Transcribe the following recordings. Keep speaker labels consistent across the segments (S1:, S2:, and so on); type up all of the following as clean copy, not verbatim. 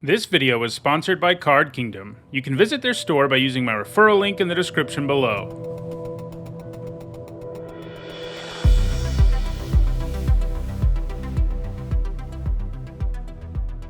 S1: This video is sponsored by Card Kingdom. You can visit their store by using my referral link in the description below.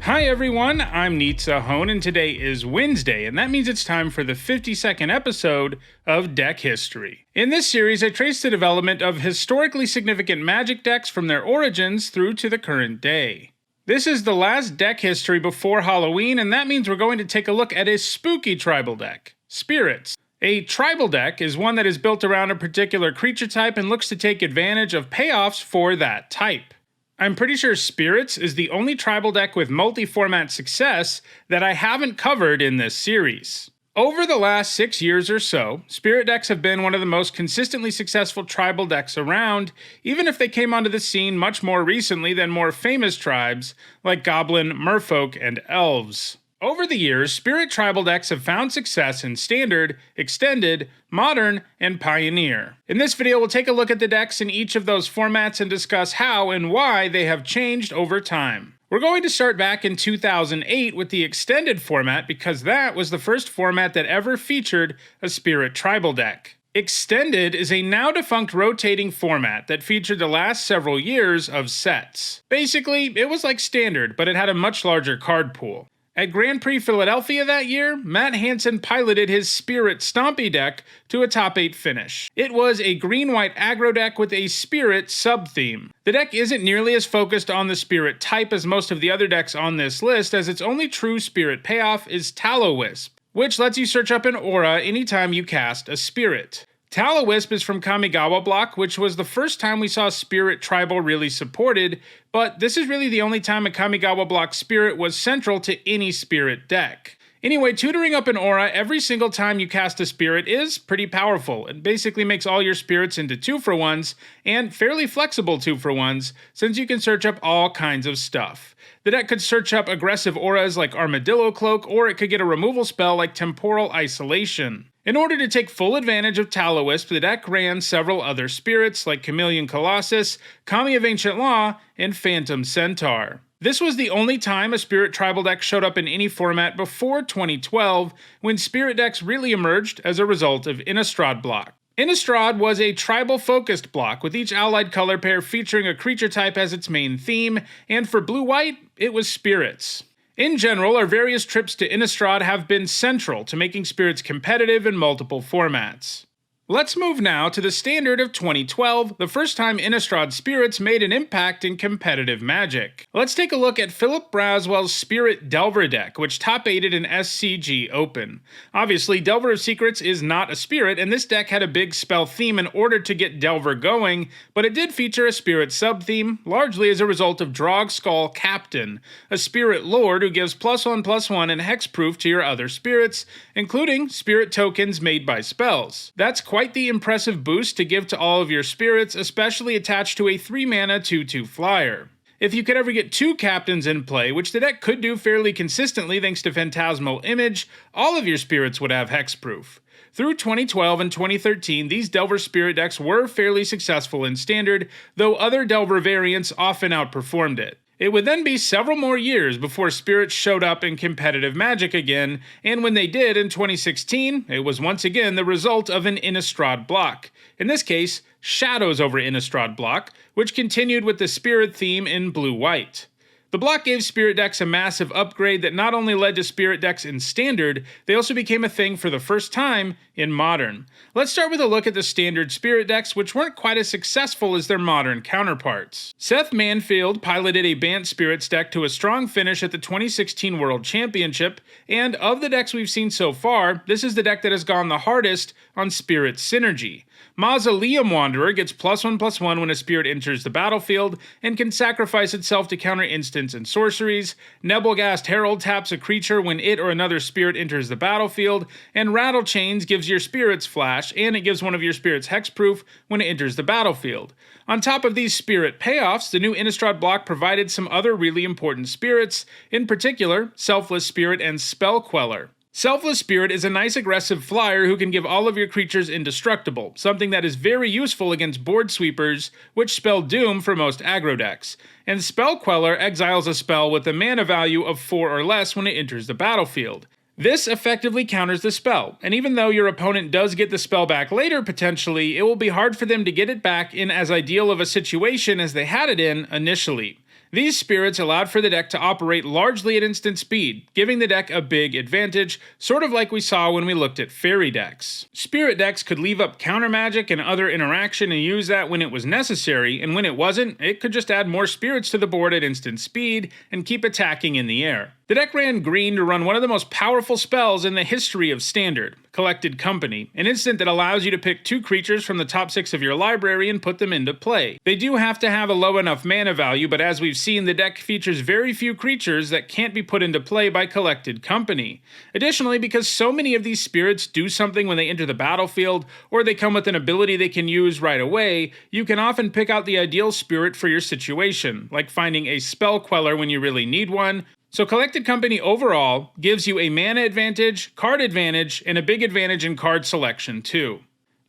S1: Hi everyone, I'm Nitsa Hone, and today is Wednesday, and that means it's time for the 52nd episode of Deck History. In this series, I trace the development of historically significant Magic decks from their origins through to the current day. This is the last deck history before Halloween, and that means we're going to take a look at a spooky tribal deck, Spirits. A tribal deck is one that is built around a particular creature type and looks to take advantage of payoffs for that type. I'm pretty sure Spirits is the only tribal deck with multi-format success that I haven't covered in this series. Over the last 6 years or so, Spirit decks have been one of the most consistently successful tribal decks around, even if they came onto the scene much more recently than more famous tribes like Goblin, Merfolk, and Elves. Over the years, Spirit tribal decks have found success in Standard, Extended, Modern, and Pioneer. In this video, we'll take a look at the decks in each of those formats and discuss how and why they have changed over time. We're going to start back in 2008 with the Extended format because that was the first format that ever featured a Spirit tribal deck. Extended is a now-defunct rotating format that featured the last several years of sets. Basically, it was like Standard, but it had a much larger card pool. At Grand Prix Philadelphia that year, Matt Hansen piloted his Spirit Stompy deck to a top 8 finish. It was a green-white aggro deck with a Spirit sub-theme. The deck isn't nearly as focused on the Spirit type as most of the other decks on this list, as its only true Spirit payoff is Tallow-Wisp, which lets you search up an aura anytime you cast a Spirit. Tallow-Wisp is from Kamigawa block, which was the first time we saw Spirit Tribal really supported, but this is really the only time a Kamigawa block Spirit was central to any Spirit deck. Anyway, tutoring up an aura every single time you cast a Spirit is pretty powerful. It basically makes all your Spirits into 2-for-1s, and fairly flexible 2-for-1s, since you can search up all kinds of stuff. The deck could search up aggressive auras like Armadillo Cloak, or it could get a removal spell like Temporal Isolation. In order to take full advantage of Tallow-Wisp, the deck ran several other Spirits like Chameleon Colossus, Kami of Ancient Law, and Phantom Centaur. This was the only time a Spirit tribal deck showed up in any format before 2012, when Spirit decks really emerged as a result of Innistrad block. Innistrad was a tribal-focused block, with each allied color pair featuring a creature type as its main theme, and for blue-white, it was Spirits. In general, our various trips to Innistrad have been central to making Spirits competitive in multiple formats. Let's move now to the Standard of 2012, the first time Innistrad Spirits made an impact in competitive Magic. Let's take a look at Philip Braswell's Spirit Delver deck, which top-8'd in SCG Open. Obviously, Delver of Secrets is not a Spirit, and this deck had a big spell theme in order to get Delver going, but it did feature a Spirit sub-theme, largely as a result of Drogskull Captain, a Spirit Lord who gives +1/+1 and hexproof to your other Spirits, including Spirit tokens made by spells. That's quite the impressive boost to give to all of your Spirits, especially attached to a 3-mana 2/2 flyer. If you could ever get 2 captains in play, which the deck could do fairly consistently thanks to Phantasmal Image, all of your Spirits would have hexproof. Through 2012 and 2013, these Delver Spirit decks were fairly successful in Standard, though other Delver variants often outperformed it. It would then be several more years before Spirits showed up in competitive Magic again, and when they did in 2016, it was once again the result of an Innistrad block. In this case, Shadows over Innistrad block, which continued with the Spirit theme in blue-white. The block gave Spirit decks a massive upgrade that not only led to Spirit decks in Standard, they also became a thing for the first time in Modern. Let's start with a look at the Standard Spirit decks, which weren't quite as successful as their Modern counterparts. Seth Manfield piloted a Bant Spirits deck to a strong finish at the 2016 World Championship, and of the decks we've seen so far, this is the deck that has gone the hardest on Spirit synergy. Mausoleum Wanderer gets +1/+1 when a Spirit enters the battlefield, and can sacrifice itself to counter instants and sorceries. Nebelgast Herald taps a creature when it or another Spirit enters the battlefield, and Rattle Chains gives your Spirits flash, and it gives one of your Spirits hexproof when it enters the battlefield. On top of these Spirit payoffs, the new Innistrad block provided some other really important Spirits, in particular, Selfless Spirit and Spell Queller. Selfless Spirit is a nice aggressive flyer who can give all of your creatures indestructible, something that is very useful against board sweepers, which spell doom for most aggro decks. And Spell Queller exiles a spell with a mana value of 4 or less when it enters the battlefield. This effectively counters the spell, and even though your opponent does get the spell back later potentially, it will be hard for them to get it back in as ideal of a situation as they had it in initially. These spirits allowed for the deck to operate largely at instant speed, giving the deck a big advantage, sort of like we saw when we looked at fairy decks. Spirit decks could leave up counter magic and other interaction and use that when it was necessary, and when it wasn't, it could just add more spirits to the board at instant speed and keep attacking in the air. The deck ran green to run one of the most powerful spells in the history of Standard, Collected Company, an instant that allows you to pick 2 creatures from the top 6 of your library and put them into play. They do have to have a low enough mana value, but as we've seen, the deck features very few creatures that can't be put into play by Collected Company. Additionally, because so many of these spirits do something when they enter the battlefield, or they come with an ability they can use right away, you can often pick out the ideal spirit for your situation, like finding a Spell Queller when you really need one. So Collected Company overall gives you a mana advantage, card advantage, and a big advantage in card selection too.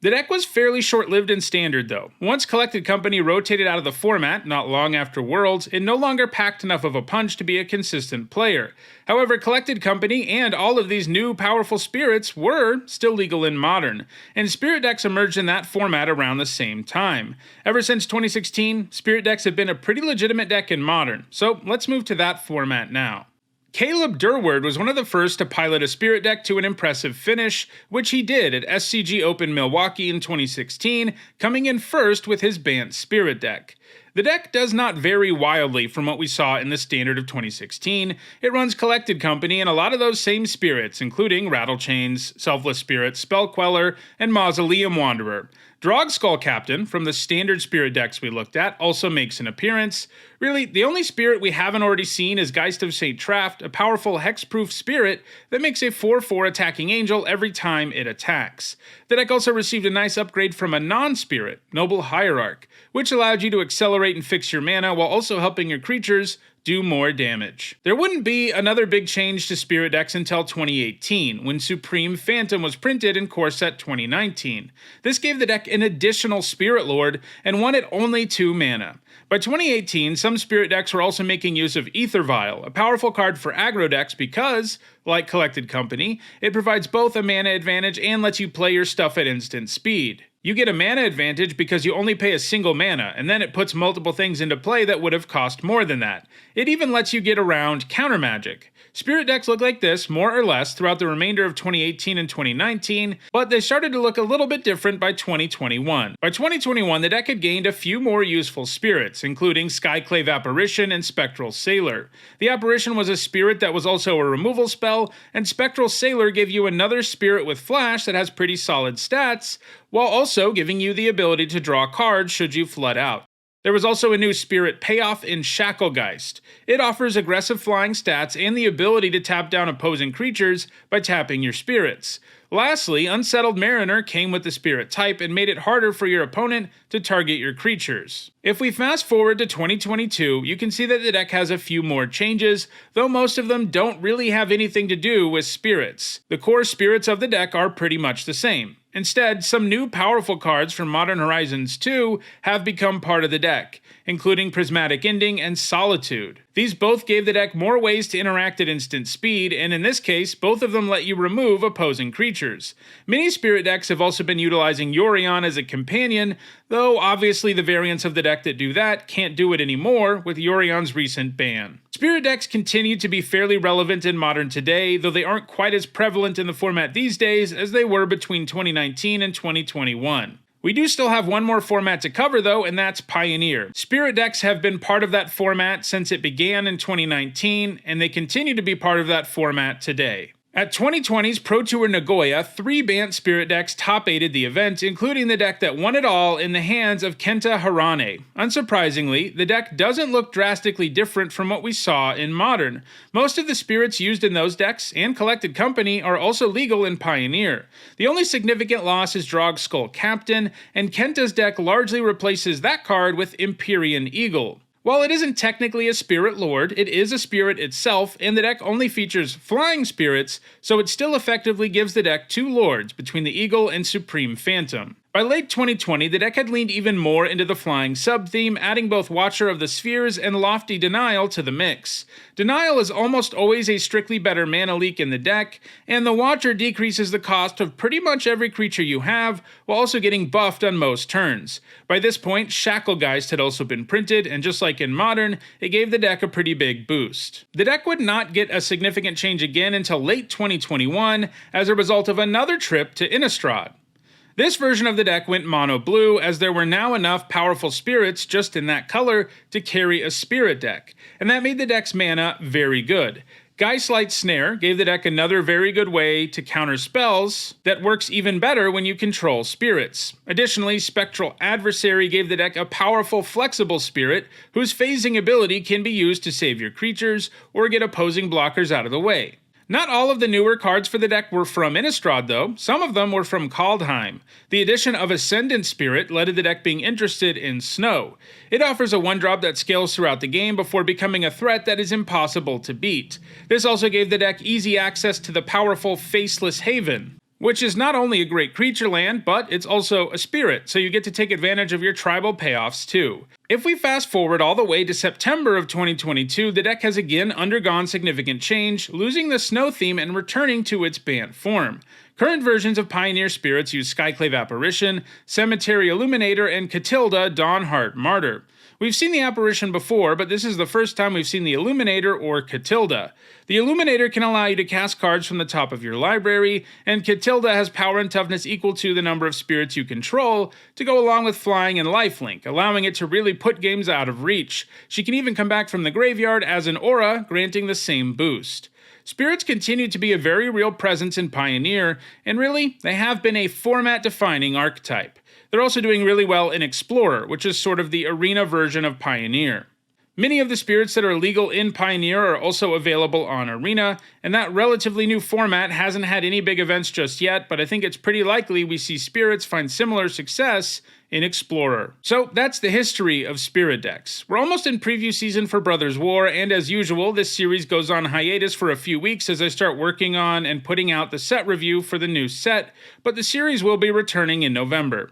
S1: The deck was fairly short-lived in Standard though. Once Collected Company rotated out of the format, not long after Worlds, it no longer packed enough of a punch to be a consistent player. However, Collected Company and all of these new powerful spirits were still legal in Modern, and Spirit decks emerged in that format around the same time. Ever since 2016, Spirit decks have been a pretty legitimate deck in Modern, so let's move to that format now. Caleb Durward was one of the first to pilot a Spirit deck to an impressive finish, which he did at SCG Open Milwaukee in 2016, coming in first with his Bant Spirit deck. The deck does not vary wildly from what we saw in the Standard of 2016. It runs Collected Company and a lot of those same spirits, including Rattlechains, Selfless Spirit, Spell Queller, and Mausoleum Wanderer. Drog Skull Captain, from the standard spirit decks we looked at, also makes an appearance. Really, the only spirit we haven't already seen is Geist of St. Traft, a powerful hexproof spirit that makes a 4/4 attacking angel every time it attacks. The deck also received a nice upgrade from a non-spirit, Noble Hierarch, which allowed you to accelerate and fix your mana while also helping your creatures do more damage. There wouldn't be another big change to Spirit decks until 2018, when Supreme Phantom was printed in Core Set 2019. This gave the deck an additional Spirit Lord, and one at only 2 mana. By 2018, some Spirit decks were also making use of Aether Vial, a powerful card for aggro decks because, like Collected Company, it provides both a mana advantage and lets you play your stuff at instant speed. You get a mana advantage because you only pay a single mana, and then it puts multiple things into play that would have cost more than that. It even lets you get around counter magic. Spirit decks look like this, more or less, throughout the remainder of 2018 and 2019, but they started to look a little bit different by 2021. By 2021, the deck had gained a few more useful spirits, including Skyclave Apparition and Spectral Sailor. The Apparition was a spirit that was also a removal spell, and Spectral Sailor gave you another spirit with flash that has pretty solid stats, while also giving you the ability to draw cards should you flood out. There was also a new spirit payoff in Shacklegeist. It offers aggressive flying stats and the ability to tap down opposing creatures by tapping your spirits. Lastly, Unsettled Mariner came with the spirit type and made it harder for your opponent to target your creatures. If we fast forward to 2022, you can see that the deck has a few more changes, though most of them don't really have anything to do with spirits. The core spirits of the deck are pretty much the same. Instead, some new powerful cards from Modern Horizons 2 have become part of the deck, including Prismatic Ending and Solitude. These both gave the deck more ways to interact at instant speed, and in this case, both of them let you remove opposing creatures. Many Spirit decks have also been utilizing Yorion as a companion, though obviously the variants of the deck that do that can't do it anymore with Yorion's recent ban. Spirit decks continue to be fairly relevant in Modern today, though they aren't quite as prevalent in the format these days as they were between 2019 and 2021. We do still have one more format to cover though, and that's Pioneer. Spirit decks have been part of that format since it began in 2019, and they continue to be part of that format today. At 2020's Pro Tour Nagoya, 3 Bant Spirit decks top-8'd the event, including the deck that won it all in the hands of Kenta Harane. Unsurprisingly, the deck doesn't look drastically different from what we saw in Modern. Most of the spirits used in those decks and Collected Company are also legal in Pioneer. The only significant loss is Drog Skull Captain, and Kenta's deck largely replaces that card with Empyrean Eagle. While it isn't technically a spirit lord, it is a spirit itself, and the deck only features flying spirits, so it still effectively gives the deck two lords between the Eagle and Supreme Phantom. By late 2020, the deck had leaned even more into the flying sub-theme, adding both Watcher of the Spheres and Lofty Denial to the mix. Denial is almost always a strictly better mana leak in the deck, and the Watcher decreases the cost of pretty much every creature you have, while also getting buffed on most turns. By this point, Shacklegeist had also been printed, and just like in Modern, it gave the deck a pretty big boost. The deck would not get a significant change again until late 2021, as a result of another trip to Innistrad. This version of the deck went mono blue, as there were now enough powerful spirits just in that color to carry a spirit deck, and that made the deck's mana very good. Geistlight Snare gave the deck another very good way to counter spells that works even better when you control spirits. Additionally, Spectral Adversary gave the deck a powerful flexible spirit whose phasing ability can be used to save your creatures or get opposing blockers out of the way. Not all of the newer cards for the deck were from Innistrad though, some of them were from Kaldheim. The addition of Ascendant Spirit led to the deck being interested in Snow. It offers a 1-drop that scales throughout the game before becoming a threat that is impossible to beat. This also gave the deck easy access to the powerful Faceless Haven, which is not only a great creature land, but it's also a spirit, so you get to take advantage of your tribal payoffs too. If we fast forward all the way to September of 2022, the deck has again undergone significant change, losing the snow theme and returning to its Bant form. Current versions of Pioneer Spirits use Skyclave Apparition, Cemetery Illuminator, and Catilda Dawnheart Martyr. We've seen the Apparition before, but this is the first time we've seen the Illuminator or Catilda. The Illuminator can allow you to cast cards from the top of your library, and Catilda has power and toughness equal to the number of spirits you control to go along with flying and lifelink, allowing it to really put games out of reach. She can even come back from the graveyard as an aura, granting the same boost. Spirits continue to be a very real presence in Pioneer, and really, they have been a format-defining archetype. They're also doing really well in Explorer, which is sort of the arena version of Pioneer. Many of the spirits that are legal in Pioneer are also available on Arena, and that relatively new format hasn't had any big events just yet, but I think it's pretty likely we see spirits find similar success in Explorer. So that's the history of spirit decks. We're almost in preview season for Brothers War, and as usual, this series goes on hiatus for a few weeks as I start working on and putting out the set review for the new set, but the series will be returning in November.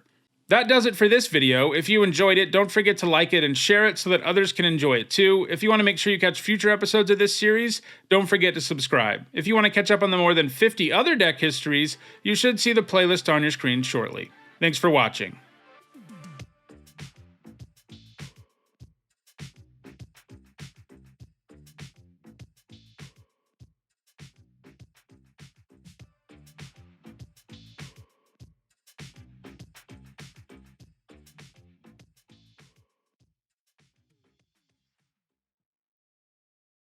S1: That does it for this video. If you enjoyed it, don't forget to like it and share it so that others can enjoy it too. If you want to make sure you catch future episodes of this series, don't forget to subscribe. If you want to catch up on the more than 50 other deck histories, you should see the playlist on your screen shortly. Thanks for watching.